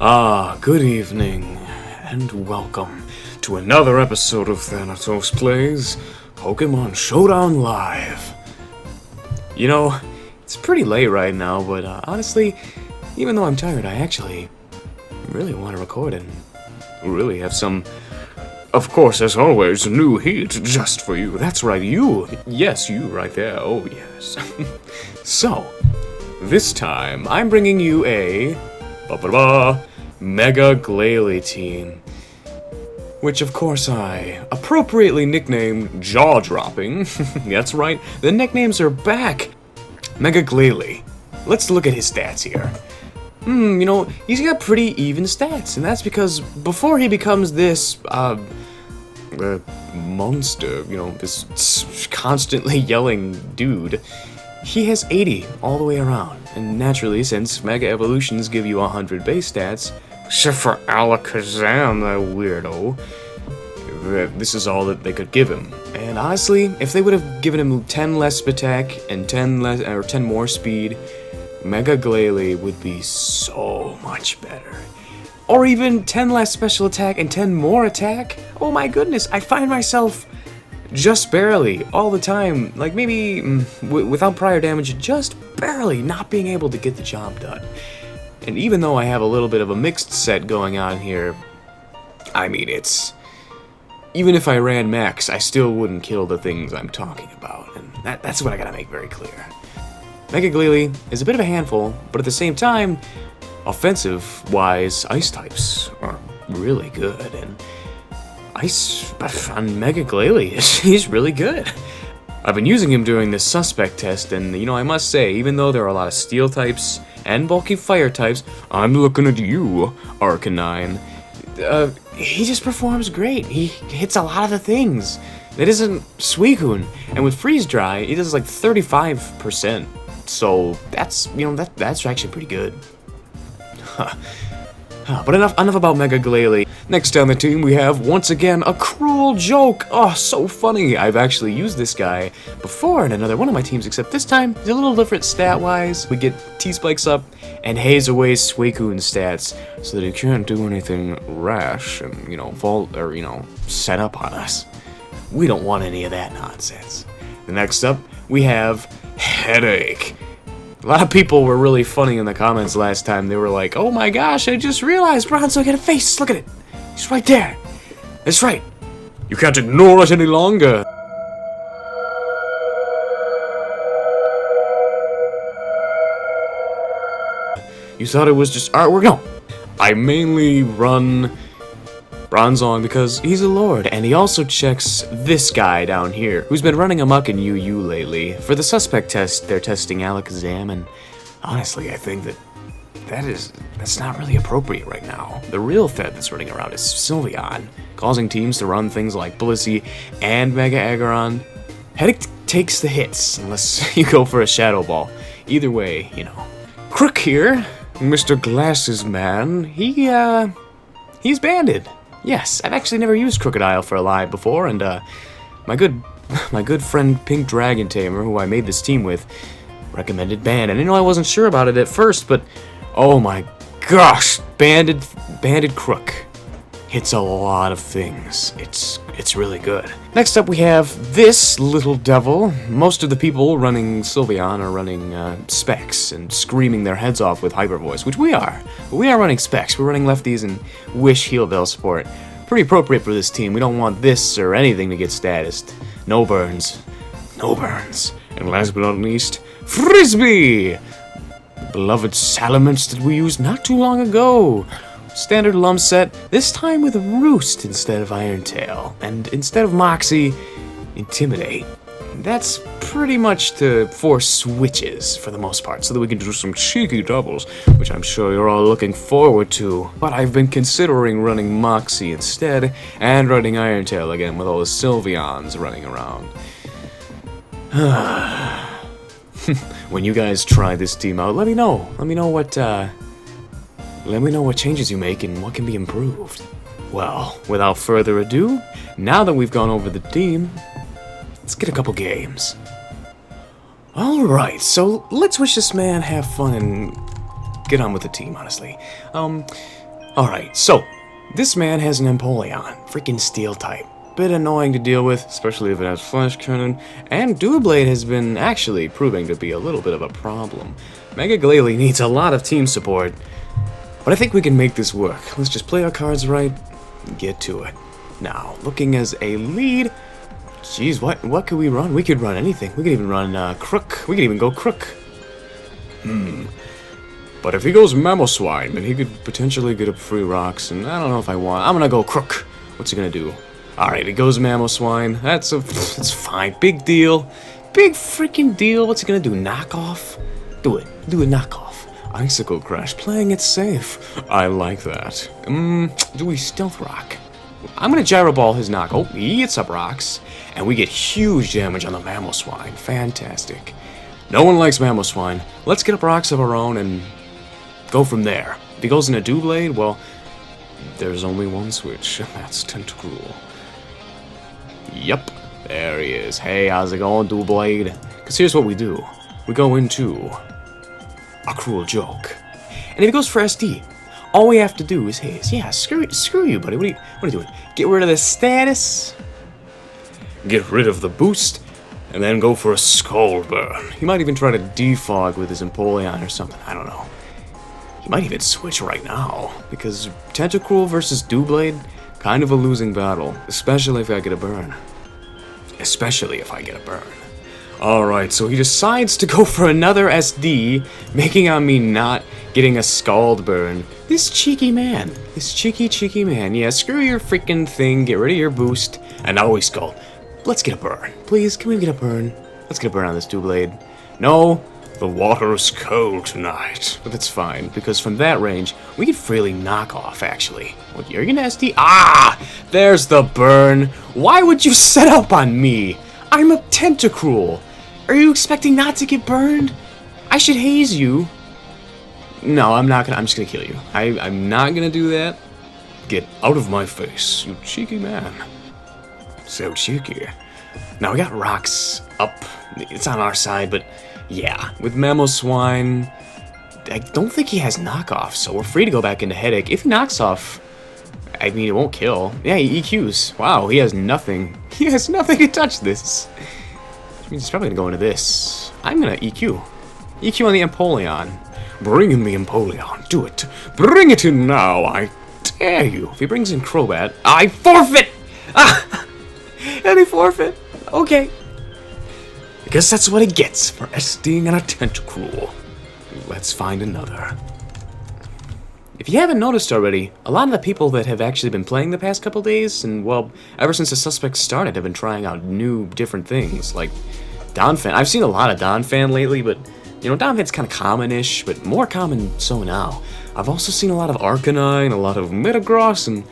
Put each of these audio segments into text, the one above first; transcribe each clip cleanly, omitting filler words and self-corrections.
Good evening, and welcome to another episode of Thanitose Plays Pokemon Showdown Live. You know, it's pretty late right now, but honestly, even though I'm tired, I actually really want to record and really have some, of course, as always, new heat just for you. That's right, you. Yes, you right there. Oh, yes. So, this time, I'm bringing you a Mega Glalie team, which of course I appropriately nicknamed Jaw-Dropping. That's right, the nicknames are back. Mega Glalie. Let's look at his stats here. You know, he's got pretty even stats, and that's because before he becomes this, monster, you know, this constantly yelling dude, he has 80 all the way around. And naturally, since Mega Evolutions give you 100 base stats, except for Alakazam, that weirdo, this is all that they could give him. And honestly, if they would have given him 10 less attack and 10 more speed, Mega Glalie would be so much better. Or even 10 less special attack and 10 more attack? Oh my goodness, I find myself just barely all the time, like maybe without prior damage, just barely not being able to get the job done. And even though I have a little bit of a mixed set going on here, I mean, even if I ran max, I still wouldn't kill the things I'm talking about, and that's what I gotta make very clear. Mega Glalie is a bit of a handful, but at the same time, offensive-wise, ice types are really good, and ice on Mega Glalie, he's really good. I've been using him during this suspect test, and you know, I must say, even though there are a lot of steel types and bulky fire types, I'm looking at you, Arcanine. He just performs great. He hits a lot of the things that isn't Suicune, and with Freeze Dry, he does like 35%. So that's, you know, that's actually pretty good. But enough about Mega Glalie. Next on the team we have, once again, a cruel joke. Oh, so funny. I've actually used this guy before in another one of my teams, except this time he's a little different stat-wise. We get T-Spikes up and haze away Suicune stats so that he can't do anything rash and, you know, set up on us. We don't want any of that nonsense. Next up, we have Headache. A lot of people were really funny in the comments last time. They were like, oh my gosh, I just realized Bronzo got a face. Look at it. He's right there. That's right. You can't ignore it any longer. You thought it was just artwork? No. I mainly run Bronzong because he's a lord, and he also checks this guy down here, who's been running amok in UU lately. For the suspect test, they're testing Alakazam, and honestly, I think that's not really appropriate right now. The real Fed that's running around is Sylveon, causing teams to run things like Blissey and Mega Aggron. Headache takes the hits, unless you go for a Shadow Ball. Either way, you know. Crook here, Mr. Glasses Man, he's banded. Yes, I've actually never used Crocodile for a live before, and my good friend PinkDragonTamer, who I made this team with, recommended Band. And I know I wasn't sure about it at first, but oh my gosh, banded Crook hits a lot of things. It's really good. Next up we have this little devil. Most of the people running Sylveon are running Specs and screaming their heads off with Hyper Voice, which we are. But we are running Specs. We're running Lefties and Wish Heal Bell support. Pretty appropriate for this team. We don't want this or anything to get statused. No burns. No burns. And last but not least, Frisbee! The beloved Salamence that we used not too long ago. Standard Lum set, this time with Roost instead of Iron Tail, and instead of Moxie, Intimidate. That's pretty much to force switches for the most part, so that we can do some cheeky doubles, which I'm sure you're all looking forward to. But I've been considering running Moxie instead, and running Iron Tail again with all the Sylveons running around. When you guys try this team out, let me know. Let me know what changes you make and what can be improved. Well, without further ado, now that we've gone over the team, let's get a couple games. Alright, so let's wish this man have fun and get on with the team, honestly. Alright, so, this man has an Empoleon, freaking steel type. Bit annoying to deal with, especially if it has flash cannon, and Doublade has been actually proving to be a little bit of a problem. Mega Glalie needs a lot of team support, but I think we can make this work. Let's just play our cards right and get to it. Now, looking as a lead, jeez, what could we run? We could run anything. We could even run Crook. We could even go Crook. But if he goes Mamoswine, then he could potentially get up free rocks, and I don't know if I want. I'm gonna go Crook. What's he gonna do? Alright, he goes Mamoswine. That's fine. Big deal. Big freaking deal. What's he gonna do? Knock off? Do it. Do a knockoff. Icicle Crash. Playing it safe. I like that. Do we Stealth Rock? I'm gonna Gyro Ball his knock. Oh, he gets up rocks. And we get huge damage on the Mamoswine. Fantastic. No one likes Mamoswine. Let's get up rocks of our own and go from there. If he goes into Doublade, well, there's only one switch, and that's Tentacruel. Yup, there he is. Hey, how's it going, Doublade? Because here's what we do. We go into a cruel joke. And if he goes for SD, all we have to do is his. Yeah, screw you, buddy. What are you doing? Get rid of the status, get rid of the boost, and then go for a Scald Burn. He might even try to defog with his Empoleon or something. I don't know. He might even switch right now, because Tentacruel versus Doublade, kind of a losing battle, especially if I get a burn. Alright, so he decides to go for another SD, making on me not getting a Scald Burn. This cheeky man. This cheeky man. Yeah, screw your freaking thing, get rid of your boost, and now we Scald. Let's get a burn. Please, can we get a burn? Let's get a burn on this Doublade. No, the water is cold tonight. But that's fine, because from that range, we could freely knock off, actually. Well, you're gonna SD? Ah! There's the burn. Why would you set up on me? I'm a Tentacruel. Are you expecting not to get burned? I should haze you. No, I'm not gonna. I'm just gonna kill you. I'm not gonna do that. Get out of my face, you cheeky man. So cheeky. Now we got rocks up. It's on our side, but yeah, with Mamoswine, I don't think he has knockoff, so we're free to go back into Headache. If he knocks off, I mean, it won't kill. Yeah, he EQs. Wow, he has nothing. He has nothing to touch this. Which means he's probably gonna go into this. I'm gonna EQ. EQ on the Empoleon. Bring in the Empoleon. Do it. Bring it in now. I dare you. If he brings in Crobat, I forfeit. Ah! And he forfeit. Okay. I guess that's what he gets for SDing on a Tentacruel. Let's find another. If you haven't noticed already, a lot of the people that have actually been playing the past couple days, and well, ever since the Suspects started, have been trying out new, different things, like Donphan. I've seen a lot of Donphan lately, but, you know, Donphan's kind of common-ish, but more common so now. I've also seen a lot of Arcanine, a lot of Metagross, and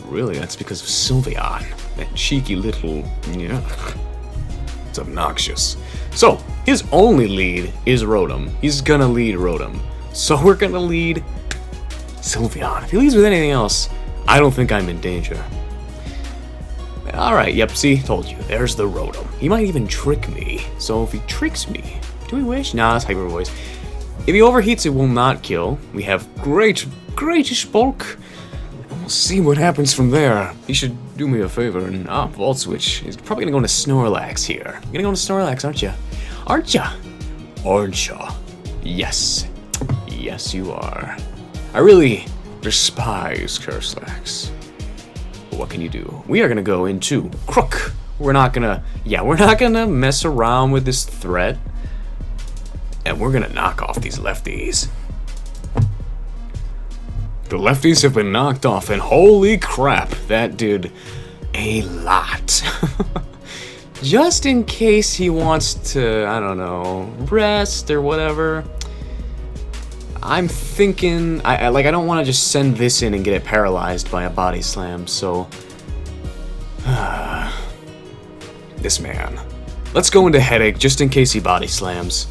really, that's because of Sylveon. That cheeky little, yeah, it's obnoxious. So, his only lead is Rotom. He's gonna lead Rotom. So we're gonna lead Sylveon. If he leads with anything else, I don't think I'm in danger. Alright, yep, see, told you. There's the Rotom. He might even trick me. So if he tricks me, do we wish? Nah, it's Hyper Voice. If he overheats, it will not kill. We have greatish bulk. We'll see what happens from there. He should do me a favor and Volt Switch. He's probably gonna go into Snorlax here. You're gonna go into Snorlax, aren't ya? Aren't ya? Aren't ya? Yes. Yes, you are. I really despise Curslax. But what can you do? We are gonna go into Crook. We're not gonna mess around with this threat. And we're gonna knock off these lefties. The lefties have been knocked off, and holy crap, that did a lot. Just in case he wants to, I don't know, rest or whatever. I'm thinking, I don't want to just send this in and get it paralyzed by a body slam, so... this man. Let's go into Headache just in case he body slams.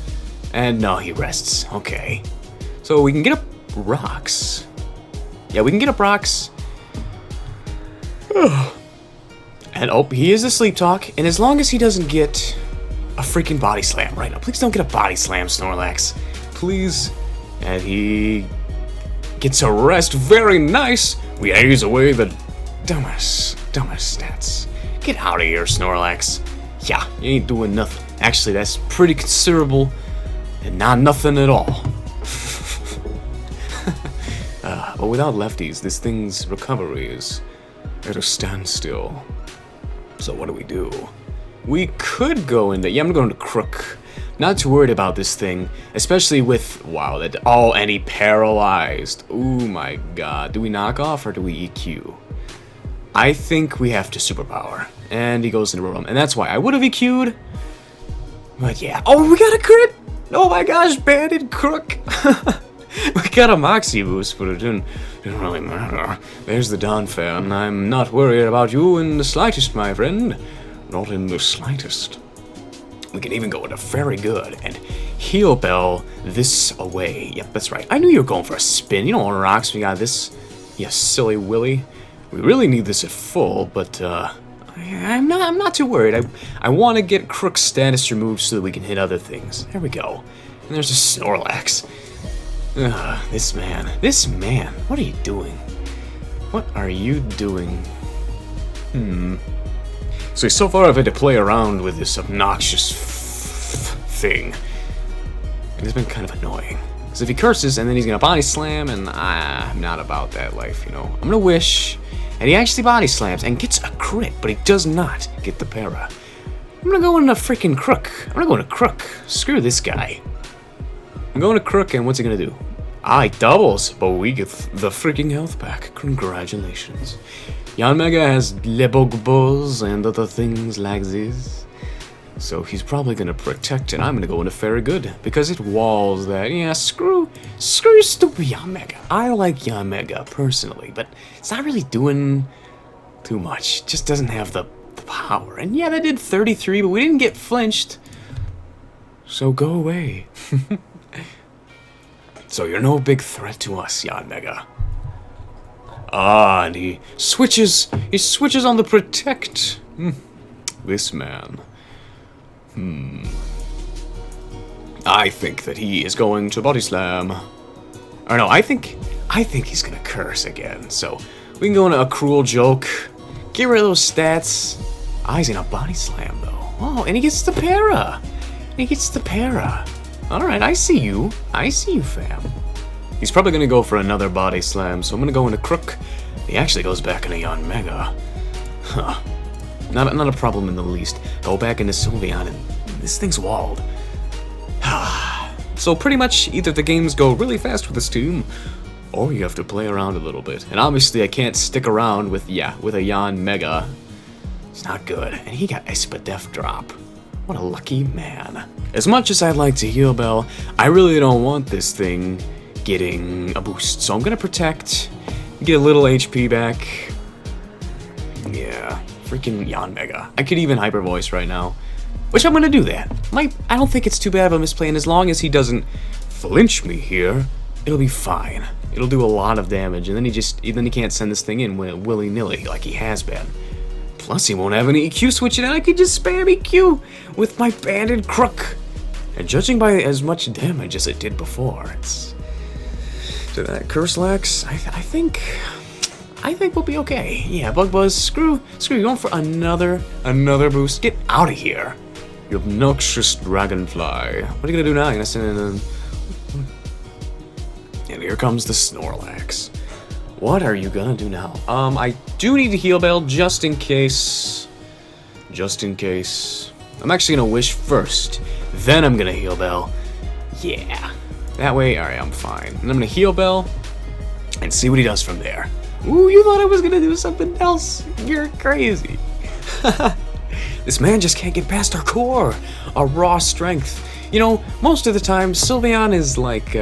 And no, he rests. Okay. So we can get up rocks. Yeah, we can get up rocks. And oh, he is a Sleep Talk, and as long as he doesn't get a freaking body slam right now. Please don't get a body slam, Snorlax. Please. And he Gets a rest, very nice. We haze away the dumbest stats. Get out of here, Snorlax. Yeah, you ain't doing nothing. Actually, that's pretty considerable and not nothing at all. But without lefties, this thing's recovery is at a standstill. So what do? We could go into... Yeah, I'm going to Crook. Not too worried about this thing, especially with... Wow, and he paralyzed. Oh my god. Do we knock off or do we EQ? I think we have to superpower. And he goes into room. And that's why I would have EQ'd. But yeah. Oh, we got a crit! Oh my gosh, banded Crook! We got a Moxie boost, but it didn't really matter. There's the Donphan. I'm not worried about you in the slightest, my friend. Not in the slightest. We can even go into very good and heal Bell this away. Yep, that's right. I knew you were going for a spin. You don't want rocks. We got this. You silly Willy. We really need this at full, but I'm not too worried. I want to get Crook's status removed so that we can hit other things. There we go. And there's a Snorlax. This man, what are you doing? What are you doing? So far I've had to play around with this obnoxious thing. And it's been kind of annoying. Because if he curses and then he's gonna body slam, and I'm not about that life, you know. I'm gonna wish, and he actually body slams and gets a crit, but he does not get the para. I'm gonna go into freaking Crook. I'm gonna go into Crook. Screw this guy. I'm going to Crook, and what's he gonna do? He doubles, but we get the freaking health back. Congratulations. Yanmega has Lebogboz and other things like this. So he's probably gonna protect it. I'm gonna go into Very Good, because it walls that. Yeah, screw stupid Yanmega. I like Yanmega, personally, but it's not really doing too much. It just doesn't have the power. And yeah, that did 33, but we didn't get flinched. So go away. So you're no big threat to us, Yanmega. And he switches on the protect. This man. I think that he is going to body slam. Or no, I think he's gonna curse again. So we can go into a cruel joke. Get rid of those stats. He's gonna body slam though. Oh, and he gets the para. Alright, I see you, fam. He's probably gonna go for another body slam, so I'm gonna go into Crook. He actually goes back into Yanmega. Huh. Not a problem in the least. Go back into Sylveon, and this thing's walled. So pretty much, either the games go really fast with this team, or you have to play around a little bit. And obviously I can't stick around with a Yanmega. It's not good. And he got Espadef drop. What a lucky man. As much as I'd like to heal Bell, I really don't want this thing getting a boost. So I'm gonna protect, get a little HP back. Yeah, freaking Yanmega. I could even Hyper Voice right now, which I'm gonna do that. I don't think it's too bad of a misplay, and as long as he doesn't flinch me here, it'll be fine. It'll do a lot of damage, and then he can't send this thing in willy-nilly like he has been. Plus, he won't have any EQ switching, and I can just spam EQ with my banded Crook. And judging by as much damage as it did before, it's... So that Curselax, I think we'll be okay. Yeah, Bug Buzz, screw, you're going for another boost. Get out of here, you obnoxious dragonfly. What are you gonna do now? You're gonna send in And here comes the Snorlax. What are you gonna do now? I do need to heal Bell just in case. I'm actually gonna wish first, then I'm gonna heal Bell. Yeah. That way, alright, I'm fine. And I'm gonna heal Bell and see what he does from there. Ooh, you thought I was gonna do something else? You're crazy. This man just can't get past our core, our raw strength. You know, most of the time, Sylveon is like,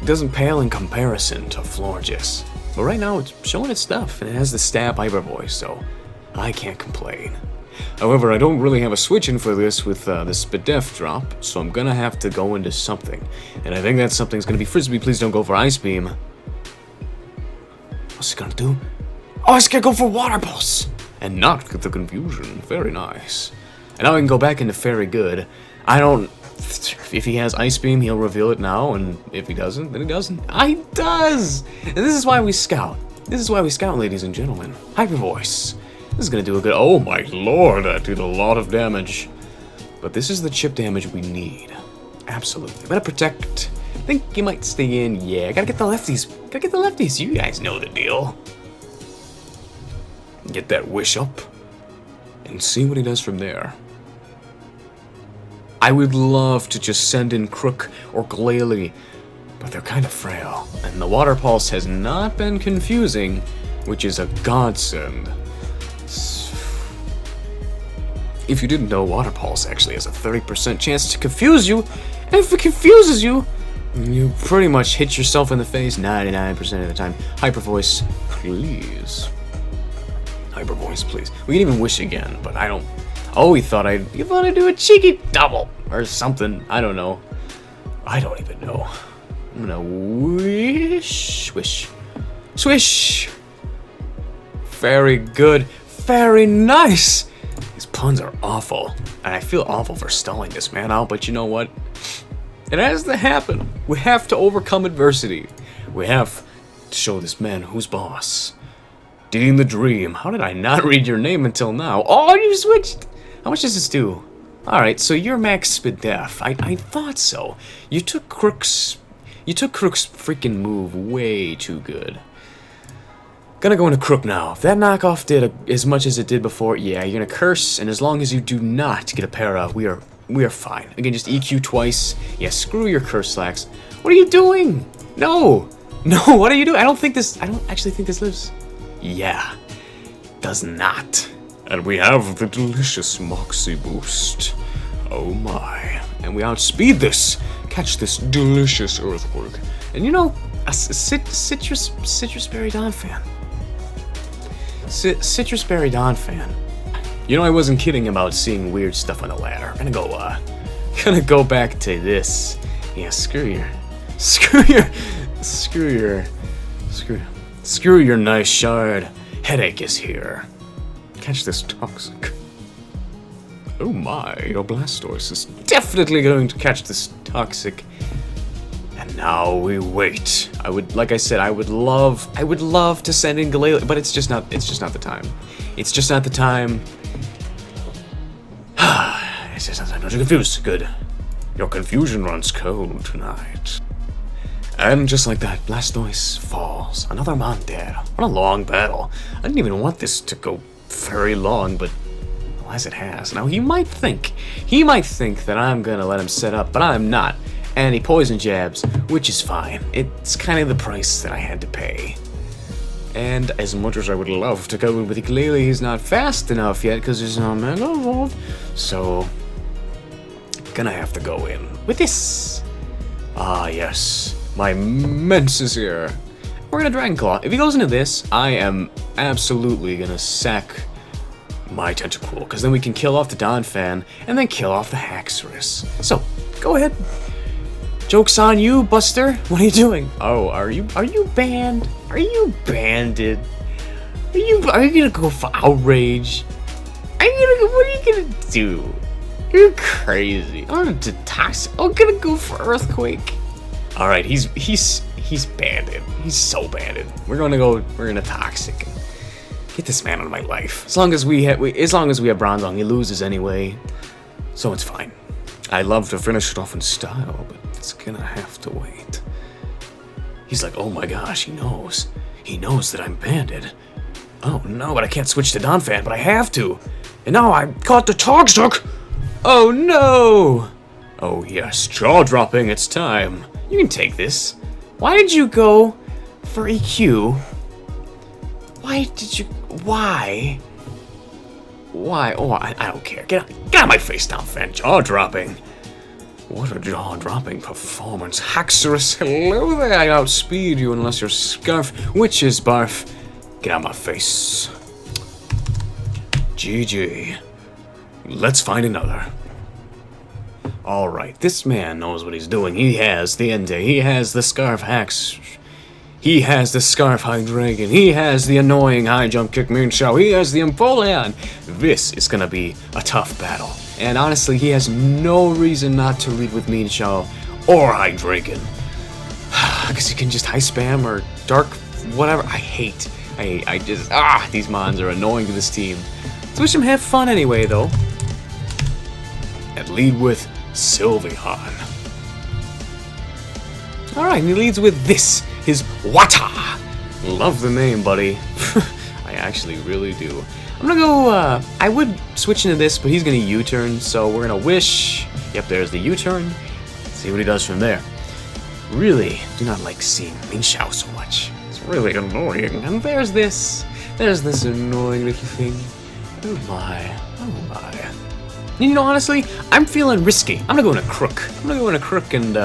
doesn't pale in comparison to Florges. But right now, it's showing its stuff, and it has the stab Hyper Voice, so I can't complain. However, I don't really have a switch in for this with the Spadef drop, so I'm gonna have to go into something. And I think that something's gonna be Frisbee. Please don't go for Ice Beam. What's he gonna do? Oh, he's gonna go for Water Pulse! And not get the confusion. Very nice. And now I can go back into Very Good. I don't If he has Ice Beam, he'll reveal it now, and if he doesn't, then he doesn't. He does! And this is why we scout. This is why we scout, ladies and gentlemen. Hyper Voice. This is gonna do a good... Oh my lord, that did a lot of damage. But this is the chip damage we need. Absolutely. Better protect. I think he might stay in. Yeah, gotta get the lefties. Gotta get the lefties. You guys know the deal. Get that wish up. And see what he does from there. I would love to just send in Crook or Glalie, but they're kind of frail. And the Water Pulse has not been confusing, which is a godsend. If you didn't know, Water Pulse actually has a 30% chance to confuse you, and if it confuses you, you pretty much hit yourself in the face 99% of the time. Hyper Voice, please. Hyper Voice, please. We can even wish again, but I don't... Oh, you thought I'd do a cheeky double or something. I don't know. I don't even know. I'm gonna wish, swish, swish. Very good. Very nice. These puns are awful, and I feel awful for stalling this man out, but you know what? It has to happen. We have to overcome adversity. We have to show this man who's boss. Dean the Dream. How did I not read your name until now? Oh, you switched. How much does this do? Alright, so you're max speed def. I thought so. You took Crook's freaking move way too good. Gonna go into Crook now. If that knockoff did as much as it did before, yeah, you're gonna curse, and as long as you do not get a para, we are fine. Again, just EQ twice. Yeah, screw your curse slacks. What are you doing? No! No, what are you doing? I don't actually think this lives. Yeah. Does not. And we have the delicious Moxie boost. Oh my. And we outspeed this. Catch this delicious Earthquake. And you know, a Citrus Berry Dawn fan. Citrus Berry Dawn fan. You know, I wasn't kidding about seeing weird stuff on the ladder. I'm gonna go back to this. Yeah, screw your nice shard. Headache is here. Catch this toxic. Oh my, your Blastoise is definitely going to catch this toxic. And now we wait. Like I said, I would love to send in Glalie, but it's just not the time. It's just not the time. It's just not the time. Don't you confuse. Good. Your confusion runs cold tonight. And just like that, Blastoise falls. Another Monter. What a long battle. I didn't even want this to go very long, but well, as it has. Now he might think that I'm gonna let him set up, but I'm not. And he poison jabs, which is fine. It's kind of the price that I had to pay. And as much as I would love to go in with Glalie, he's not fast enough yet because there's no Mega involved. So gonna have to go in with this. Ah yes, my Mence is here. We're gonna Dragon Claw. If he goes into this, I am absolutely gonna sack my Tentacool, because then we can kill off the Donphan and then kill off the Haxorus. So, go ahead. Joke's on you, Buster. What are you doing? Oh, are you banned? Are you banded? Are you gonna go for Outrage? What are you gonna do? You're crazy. I'm gonna detox. I'm gonna go for Earthquake. All right, he's banded. He's so banded. We're gonna toxic. Get this man out of my life. As long as we have Bronzong, he loses anyway, so it's fine. I love to finish it off in style, but it's gonna have to wait. He's like, oh my gosh, he knows that I'm banded. Oh no, but I can't switch to Donphan, but I have to. And now I caught the toxic. Oh no. Oh yes, jaw dropping. It's time. You can take this. Why did you go for EQ? Why? Oh, I don't care. Get out of my face, Donphan. Jaw dropping. What a jaw dropping performance. Haxorus, hello there. I outspeed you unless you're Scarf, which is barf. Get out of my face. GG. Let's find another. Alright, this man knows what he's doing. He has the Entei. He has the Scarf Hax. He has the Scarf Hydreigon. He has the annoying High Jump Kick Moonshot. He has the Empoleon. This is gonna be a tough battle. And honestly, he has no reason not to lead with Mean Shao or High Dragon. Because he can just high spam or dark whatever. I just, these mons are annoying to this team. Let's wish him have fun anyway, though. And lead with Sylveon. Alright, and he leads with this, his Wata. Love the name, buddy. I actually really do. I'm gonna go, I would switch into this, but he's gonna U-turn, so we're gonna wish. Yep, there's the U-turn. See what he does from there. Really do not like seeing Ming Xiao so much. It's really annoying. And there's this annoying little thing. Oh my, oh my. You know, honestly, I'm feeling risky. I'm gonna go in a crook. I'm gonna go in a crook and,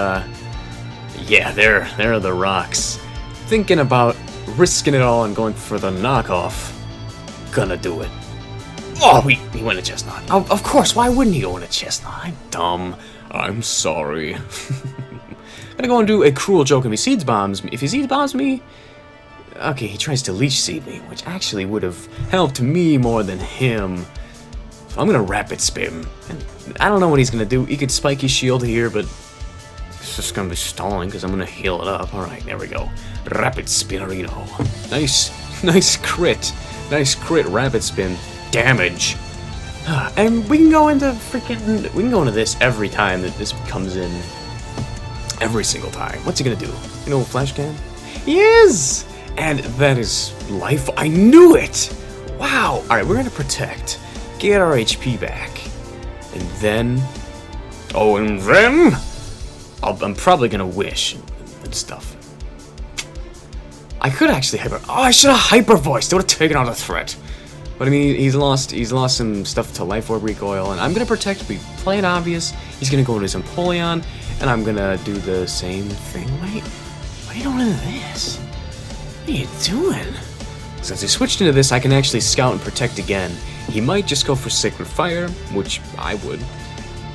yeah, there are the rocks. Thinking about risking it all and going for the knockoff. Gonna do it. Oh, he went a chestnut. Of course, why wouldn't he go in a chestnut? I'm dumb. I'm sorry. Gonna go and do a cruel joke if he seeds bombs me. If he seeds bombs me, okay, he tries to leech seed me, which actually would have helped me more than him. So I'm gonna rapid spin. And I don't know what he's gonna do. He could spike his shield here, but it's just gonna be stalling because I'm gonna heal it up. All right, there we go. Rapid spinnerino. Nice crit. Nice crit. Rapid spin. Damage. And we can go into this every time that this comes in. Every single time. What's he gonna do? You know, flash can? He is! And that is life. I knew it! Wow! Alright, we're gonna protect. Get our HP back. And then... oh, and then... I'm probably gonna wish and stuff. I could actually hyper... oh, I should have hyper voiced. It would have taken out a threat. But I mean, he's lost some stuff to Life Orb Recoil, and I'm gonna protect. We play it obvious. He's gonna go into his Empoleon, and I'm gonna do the same thing. Wait, what are you doing into this? What are you doing? Since he switched into this, I can actually scout and protect again. He might just go for Sacred Fire, which I would.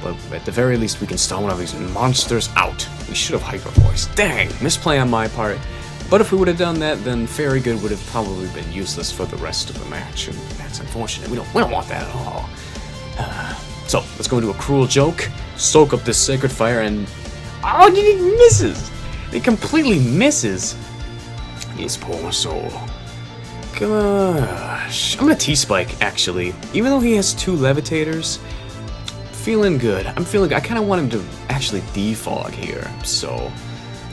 But at the very least, we can stall one of these monsters out. We should have Hyper Voice. Dang, misplay on my part. But if we would have done that, then Fairy Good would have probably been useless for the rest of the match, and that's unfortunate. We don't want that at all. So let's go into a cruel joke, soak up this Sacred Fire, and oh, he misses! He completely misses. His poor soul. Gosh, I'm gonna T-Spike actually, even though he has 2 levitators. Feeling good. I'm feeling good. I kind of want him to actually defog here. So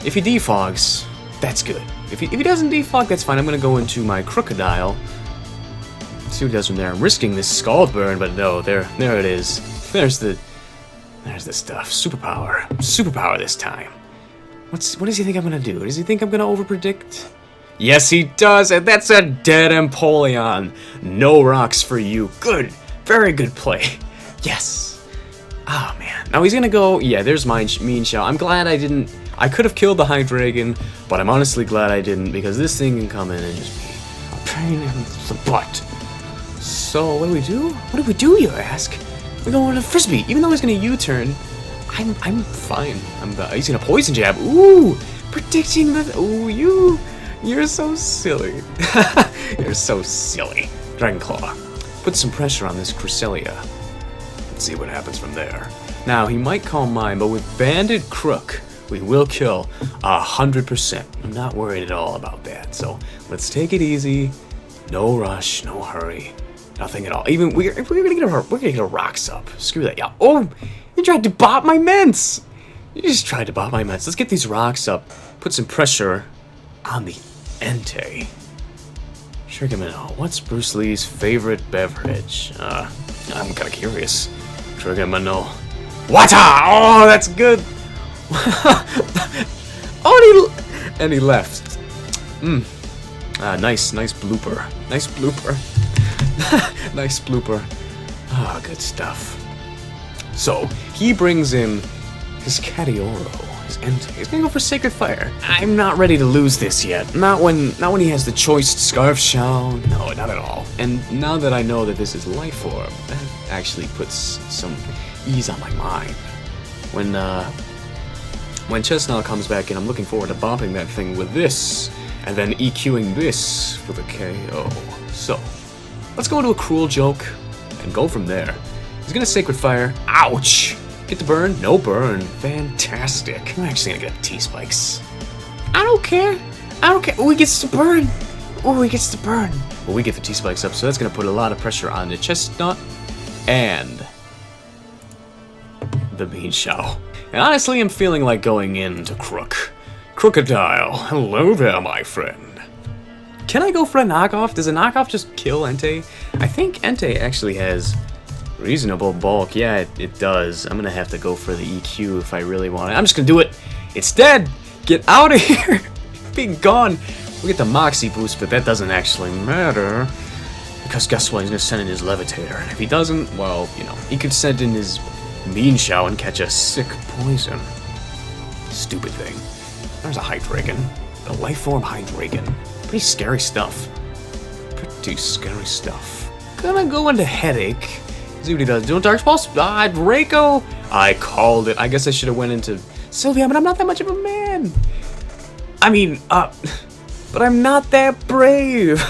if he defogs, that's good. If he doesn't defog, that's fine. I'm gonna go into my Crocodile. See what he does from there. I'm risking this Scald Burn, but no, there it is. There's the stuff. Superpower this time. What does he think I'm gonna do? Does he think I'm gonna overpredict? Yes, he does, and that's a dead Empoleon. No rocks for you. Good, very good play. Yes. Oh man. Now he's gonna go. Yeah, there's my Mean Shao. I'm glad I didn't. I could have killed the High Dragon, but I'm honestly glad I didn't, because this thing can come in and just be a pain in the butt. So, what do we do? What do we do, you ask? We go with a Frisbee. Even though he's gonna U-turn, I'm fine. He's gonna Poison Jab. Ooh! Predicting the... ooh, you're so silly. You're so silly. Dragon Claw. Put some pressure on this Cresselia. Let's see what happens from there. Now, he might call mine, but with Banded Crook, we will kill 100%. I'm not worried at all about that. So let's take it easy. No rush, no hurry, nothing at all. Even we're gonna get a rocks up. Screw that. Yeah. Oh, you tried to bot my mints. You just tried to bot my mints. Let's get these rocks up. Put some pressure on the Entei. Trigamino. What's Bruce Lee's favorite beverage? I'm kind of curious. Trigamino. Wata! Oh, that's good. Oh, and he left. Nice blooper. Nice blooper. Nice blooper. Ah, good stuff. So he brings in his Cadioro, his Entei. He's gonna go for Sacred Fire. I'm not ready to lose this yet. Not when he has the choice Scarf Shell. No, not at all. And now that I know that this is Life Orb, that actually puts some ease on my mind. When Chestnut comes back in, I'm looking forward to bopping that thing with this, and then EQing this for the KO. So, let's go into a cruel joke, and go from there. He's gonna Sacred Fire. Ouch! Get the burn? No burn. Fantastic. I'm actually gonna get T-Spikes. I don't care. I don't care. Oh, he gets the burn. Oh, he gets the burn. Well, we get the T-Spikes up, so that's gonna put a lot of pressure on the Chestnut and the Bean Shao. And honestly, I'm feeling like going into Crook. Crocodile. Hello there, my friend. Can I go for a knockoff? Does a knockoff just kill Entei? I think Entei actually has reasonable bulk. Yeah, it does. I'm gonna have to go for the EQ if I really want it. I'm just gonna do it. It's dead. Get out of here. Be gone. We get the Moxie boost, but that doesn't actually matter. Because guess what? He's gonna send in his Levitator. And if he doesn't, well, you know, he could send in his Mean Shao and catch a sick poison. Stupid thing. There's a Hydreigon. The life form Hydreigon. Pretty scary stuff. Pretty scary stuff. Gonna go into Headache. See what he does. Doing Dark Pulse. Ah, Draco. I called it. I guess I should have went into Sylvia, but I'm not that much of a man. I mean, but I'm not that brave.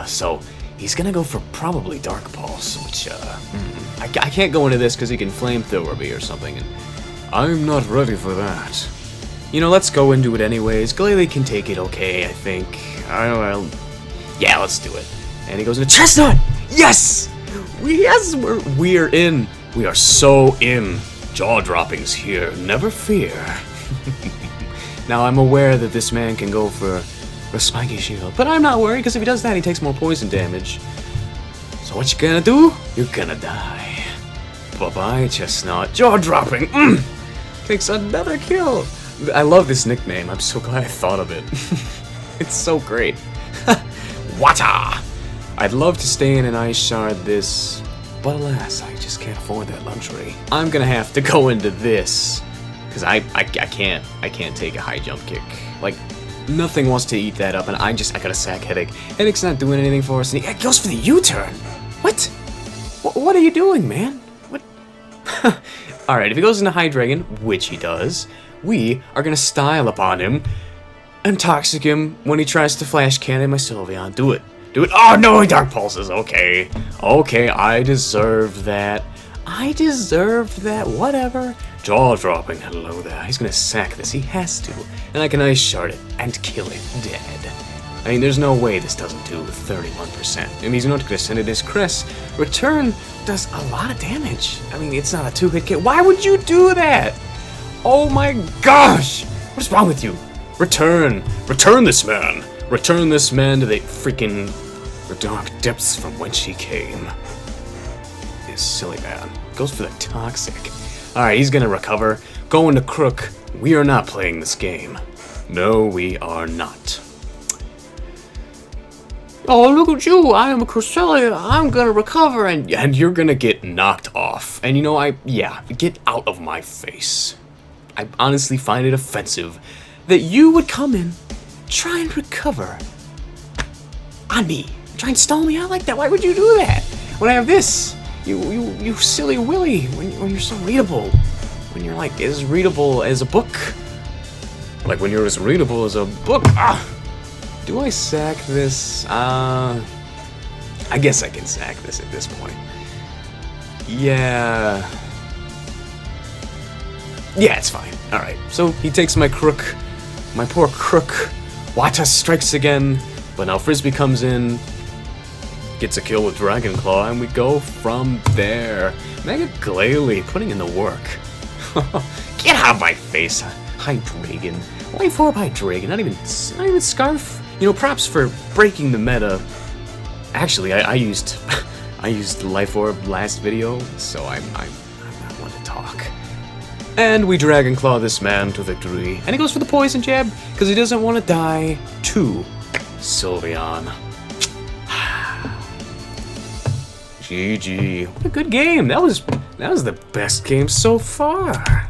So he's gonna go for probably Dark Pulse, which I can't go into this because he can Flamethrower me or something, and I'm not ready for that. You know, let's go into it anyways. Glalie can take it okay, I think. Yeah, let's do it. And he goes into Chestnut! Yes! Yes, we're in. We are so in. Jaw droppings here, never fear. Now, I'm aware that this man can go for a Spiky Shield, but I'm not worried, because if he does that, he takes more poison damage. So what you gonna do? You're gonna die. Bye-bye, Chestnut. Jaw dropping! Takes another kill! I love this nickname. I'm so glad I thought of it. It's so great. Wata! I'd love to stay in an Ice Shard this, but alas, I just can't afford that luxury. I'm gonna have to go into this, because I can't take a high jump kick. Like, nothing wants to eat that up, and I gotta sack Headache. Headache's not doing anything for us, and he goes for the U-turn! What? What are you doing, man? What? Alright, if he goes into Hydreigon, which he does, we are gonna style upon him and toxic him when he tries to flash cannon my Sylveon. Do it. Do it. Oh no, he Dark Pulses. Okay. Okay, I deserved that. I deserved that. Whatever. Jaw dropping. Hello there. He's gonna sack this. He has to. And I can Ice Shard it and kill it dead. I mean, there's no way this doesn't do 31%. And he's not gonna send it his Crest. Return does a lot of damage. I mean, it's not a 2-hit KO. Why would you do that? Oh my gosh! What's wrong with you? Return! Return this man! Return this man to the freaking dark depths from whence he came. This silly man goes for the toxic. Alright, he's gonna recover. Going to Crook. We are not playing this game. No, we are not. Oh, look at you! I am a Cresselia. I'm gonna recover, and you're gonna get knocked off. And you know, get out of my face. I honestly find it offensive that you would come in, try and recover on me, try and stall me out like that. Why would you do that? When I have this, you silly willy. When you're so readable, when you're like as readable as a book, like when you're as readable as a book. Do I sack this? I guess I can sack this at this point. Yeah. Yeah, it's fine. Alright, so he takes my Crook. My poor Crook. Wata strikes again, but now Frisbee comes in, gets a kill with Dragon Claw, and we go from there. Mega Glalie putting in the work. Get out of my face, Hydreigon. Life Orb Hydreigon, not even Scarf. You know, props for breaking the meta. Actually, I used Life Orb last video, so I'm not one to talk. And we Dragon Claw this man to victory. And he goes for the Poison Jab, because he doesn't want to die to Sylveon. GG. What a good game. That was the best game so far.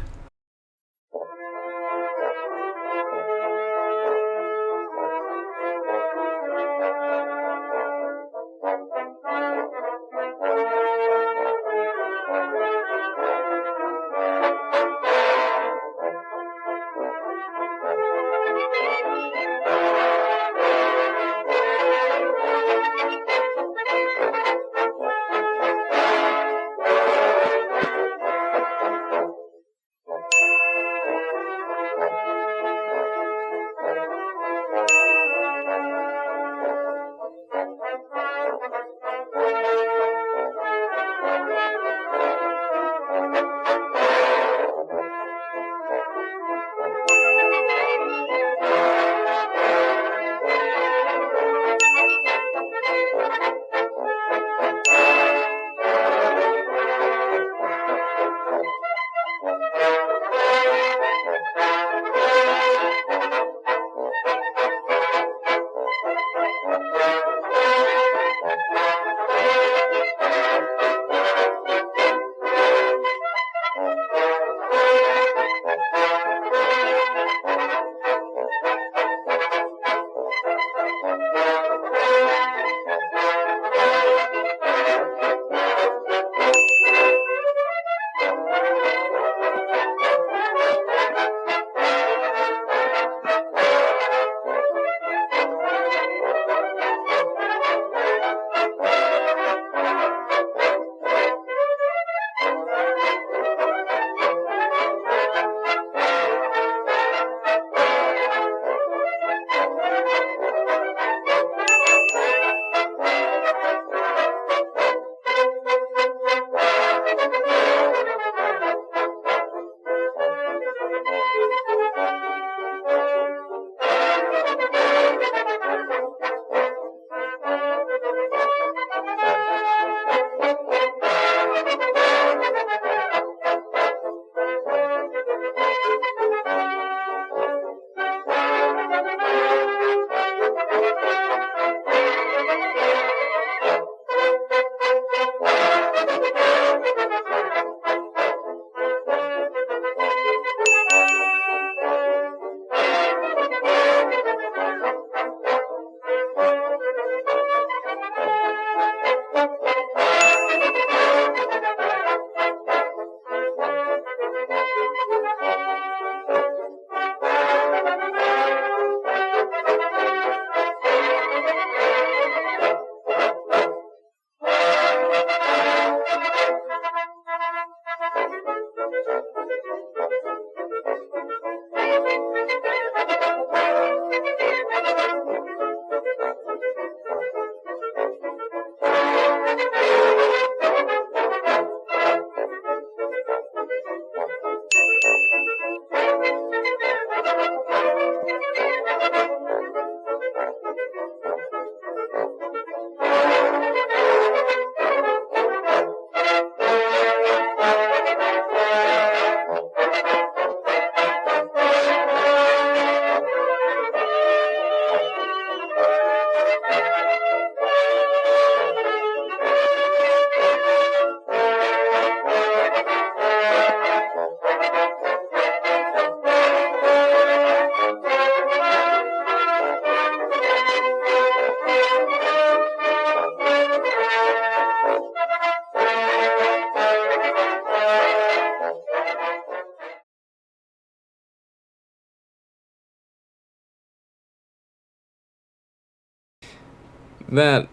That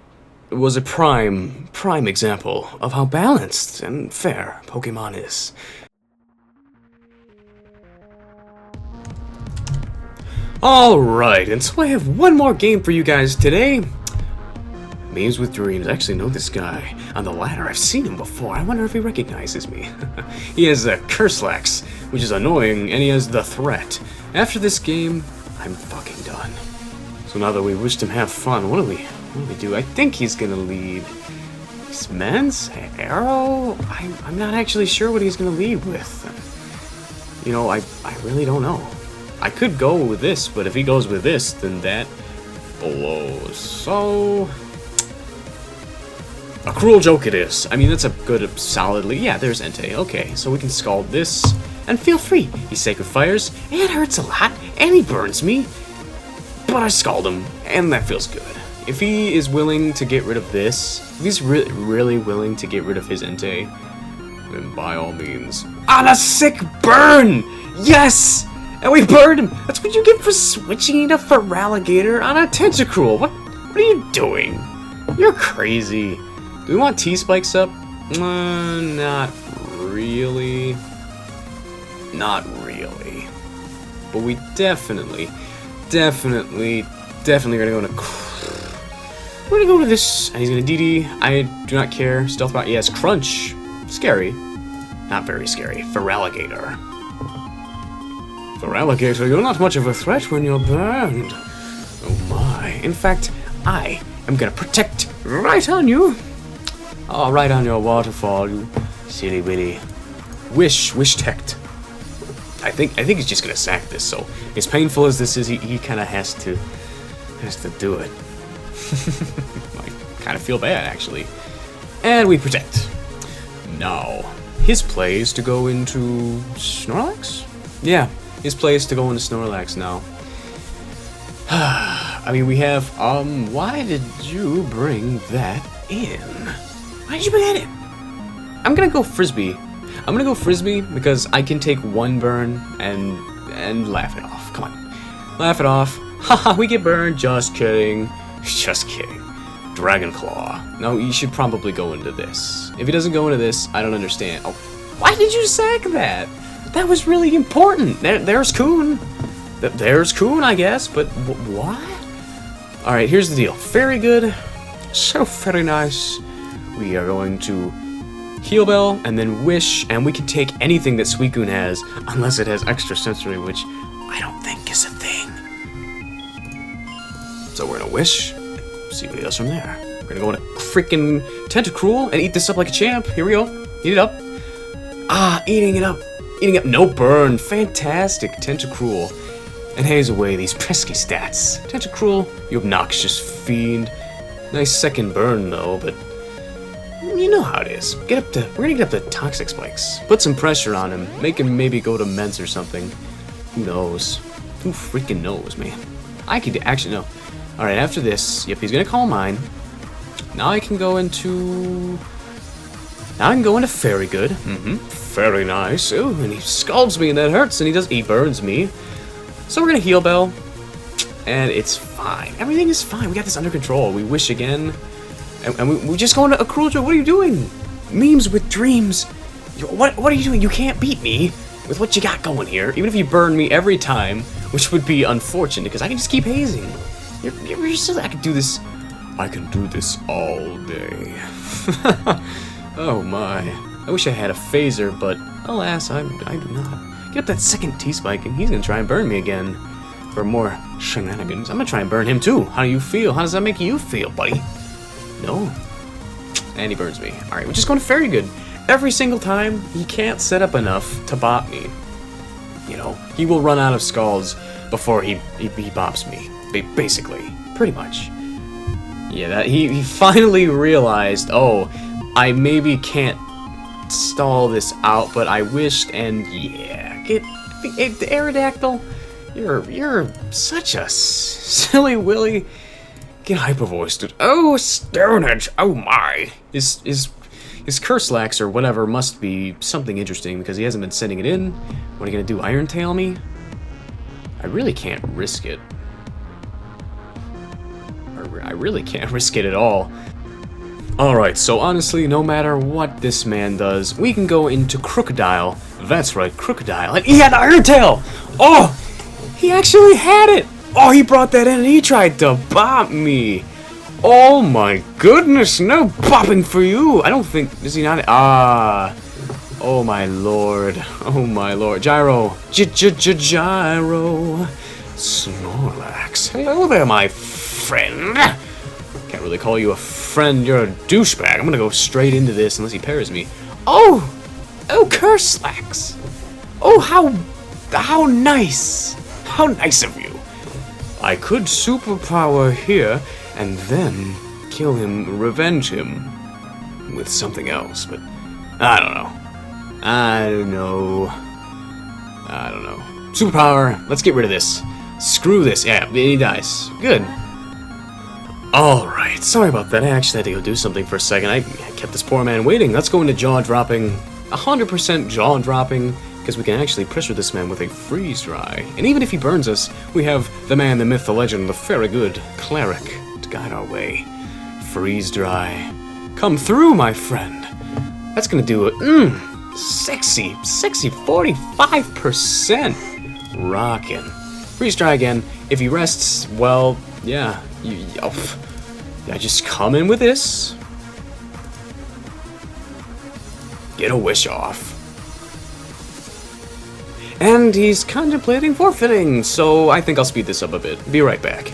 was a prime example of how balanced and fair Pokemon is. Alright, and so I have one more game for you guys today. Memes with Dreams. I actually know this guy on the ladder. I've seen him before. I wonder if he recognizes me. He has a Curselax, which is annoying, and he has the Threat. After this game, I'm fucking done. So now that we wished him have fun, what do we do? I think he's gonna lead men's arrow. I'm not actually sure what he's gonna lead with. You know, I really don't know. I could go with this, but if he goes with this, then that blows. So a Cruel Joke it is. I mean, that's a good, solidly. Yeah, there's Entei. Okay, so we can scald this, and feel free. He Sacred Fires, and it hurts a lot, and he burns me, but I scald him, and that feels good. If he is willing to get rid of this, if he's really willing to get rid of his Entei, then by all means. On a sick burn! Yes! And we burned him! That's what you get for switching to Feraligatr on a Tentacruel. What are you doing? You're crazy. Do we want T-Spikes up? Not really. Not really. But we definitely gonna go into... We're gonna go to this, and he's gonna DD. I do not care. Stealth Bot, yes. Crunch. Scary. Not very scary. Feraligatr. Feraligatr, you're not much of a threat when you're burned. Oh my. In fact, I am gonna protect right on you. Oh, right on your waterfall, you silly willy. Wish tect. I think he's just gonna sack this, so as painful as this is, he kinda has to do it. I kinda feel bad, actually. And we protect. Now, his play is to go into Snorlax? Yeah, his play is to go into Snorlax now. I mean, we have, why did you bring that in? Why did you bring that in? I'm gonna go Frisbee. I'm gonna go Frisbee because I can take one burn and laugh it off. Come on. Laugh it off. Haha, we get burned. Just kidding. Just kidding. Dragon Claw. No, you should probably go into this. If he doesn't go into this, I don't understand. Oh, why did you sack that? That was really important. There's Coon. There's Coon, I guess, but what? Alright, here's the deal. Very good. So very nice. We are going to Heal Bell and then Wish, and we can take anything that Suicune has, unless it has extra sensory, which I don't think is a thing. So we're gonna Wish, see what he does from there. We're gonna go into freaking Tentacruel and eat this up like a champ. Here we go. Eat it up. Ah, eating it up. Eating up. No burn. Fantastic. Tentacruel. And haze away these pesky stats. Tentacruel, you obnoxious fiend. Nice second burn though, but you know how it is. We're gonna get up to Toxic Spikes. Put some pressure on him. Make him maybe go to Meds or something. Who knows? Who freaking knows, man? I could actually know. Alright, after this, yep, he's gonna call mine. Now I can go into... Very Good. Very nice. Ooh, and he scalds me and that hurts, and he burns me. So we're gonna Heal Bell. And it's fine. Everything is fine. We got this under control. We Wish again. And we just go into a Cruel Joke. What are you doing? Memes with dreams. What are you doing? You can't beat me with what you got going here. Even if you burn me every time, which would be unfortunate because I can just keep hazing. You're silly. I can do this. I can do this all day. Oh my. I wish I had a phaser, but alas, I do not. Get up that second T-Spike and he's gonna try and burn me again. For more shenanigans. I'm gonna try and burn him too. How do you feel? How does that make you feel, buddy? No. And he burns me. Alright, we're just going to Very Good. Every single time, he can't set up enough to bop me. You know, he will run out of scalds before he bops me. Basically. Pretty much. Yeah, that he finally realized, oh, I maybe can't stall this out, but I wished, and yeah. The Aerodactyl, you're such a silly willy. Get hyper-voiced. Oh, Stonehenge! Oh my! His Curse-Lax or whatever must be something interesting because he hasn't been sending it in. What are you gonna do? Iron Tail me? I really can't risk it. I really can't risk it at all. Alright, so honestly, no matter what this man does, we can go into Crocodile. That's right, Crocodile. And he had Iron Tail! Oh! He actually had it! Oh, he brought that in and he tried to bop me. Oh my goodness, no bopping for you. I don't think, is he not? Ah. Oh my lord. Oh my lord. Gyro. Gyro. Snorlax. Hello there, my friend. Can't really call you a friend, you're a douchebag. I'm gonna go straight into this unless he pairs me. Oh! Oh, Curse-Lax. Oh, how nice. How nice of you. I could superpower here, and then kill him, revenge him with something else, but I don't know. Superpower, let's get rid of this. Screw this, yeah, he dies. Good. Alright, sorry about that, I actually had to go do something for a second. I kept this poor man waiting. Let's go into jaw-dropping, 100% jaw-dropping, because we can actually pressure this man with a Freeze Dry. And even if he burns us, we have the man, the myth, the legend, the very good Cleric to guide our way. Freeze Dry. Come through, my friend. That's gonna do it. Sexy 45%. Rockin'. Freeze Dry again. If he rests, well, yeah. I just come in with this. Get a Wish off. And he's contemplating forfeiting, so I think I'll speed this up a bit. Be right back.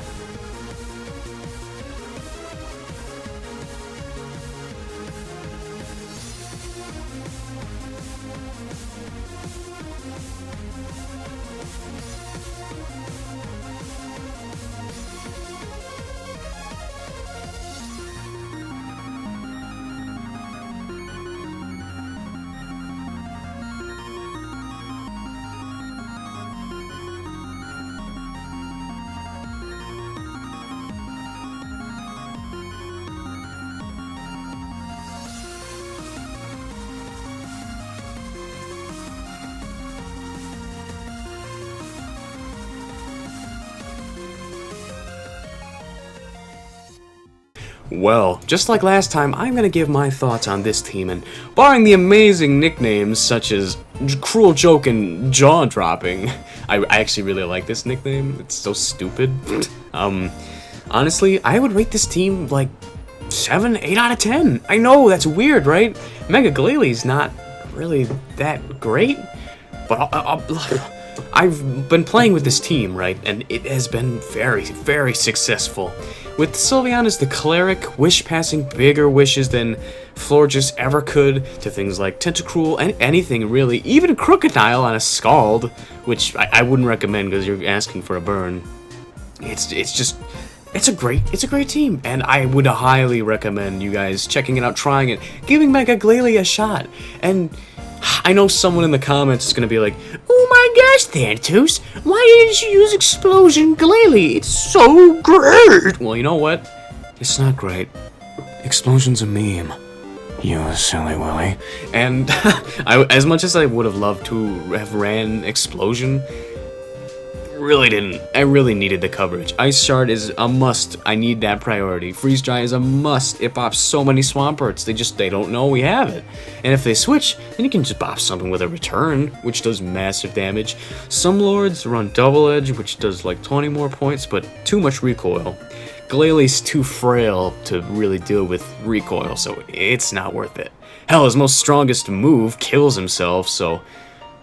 Well, just like last time, I'm gonna give my thoughts on this team, and barring the amazing nicknames such as Cruel Joke and Jaw Dropping, I actually really like this nickname. It's so stupid. Honestly, I would rate this team like 7, 8 out of 10. I know, that's weird, right? Mega Glalie's not really that great, but I've been playing with this team, right? And it has been very, very successful. With Sylveon as the cleric, wish passing bigger wishes than Florges ever could, to things like Tentacruel and anything really, even Crocodile on a Scald, which I wouldn't recommend because you're asking for a burn. It's a great team, and I would highly recommend you guys checking it out, trying it, giving Mega Glalie a shot. And I know someone in the comments is gonna be like, "Oh my gosh, Thanitose, why didn't you use Explosion Glalie? It's so great!" Well, you know what? It's not great. Explosion's a meme. You silly Willy. And as much as I would have loved to have ran Explosion, really didn't. I really needed the coverage. Ice Shard is a must. I need that priority. Freeze Dry is a must. It bops so many Swamperts. They don't know we have it. And if they switch, then you can just bop something with a return, which does massive damage. Some Lords run Double Edge, which does like 20 more points, but too much recoil. Glalie's too frail to really deal with recoil, so it's not worth it. Hell, his most strongest move kills himself, so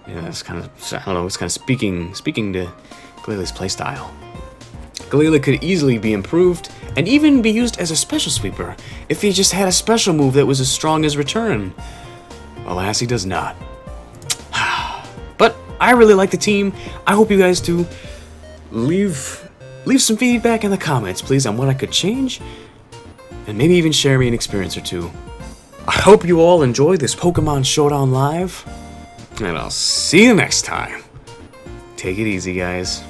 yeah, it's kind of, I don't know, it's kind of speaking to Glalie's playstyle. Glalie could easily be improved, and even be used as a special sweeper, if he just had a special move that was as strong as return. Alas, he does not. But I really like the team. I hope you guys do. Leave some feedback in the comments, please, on what I could change, and maybe even share me an experience or two. I hope you all enjoy this Pokemon Showdown Live, and I'll see you next time. Take it easy, guys.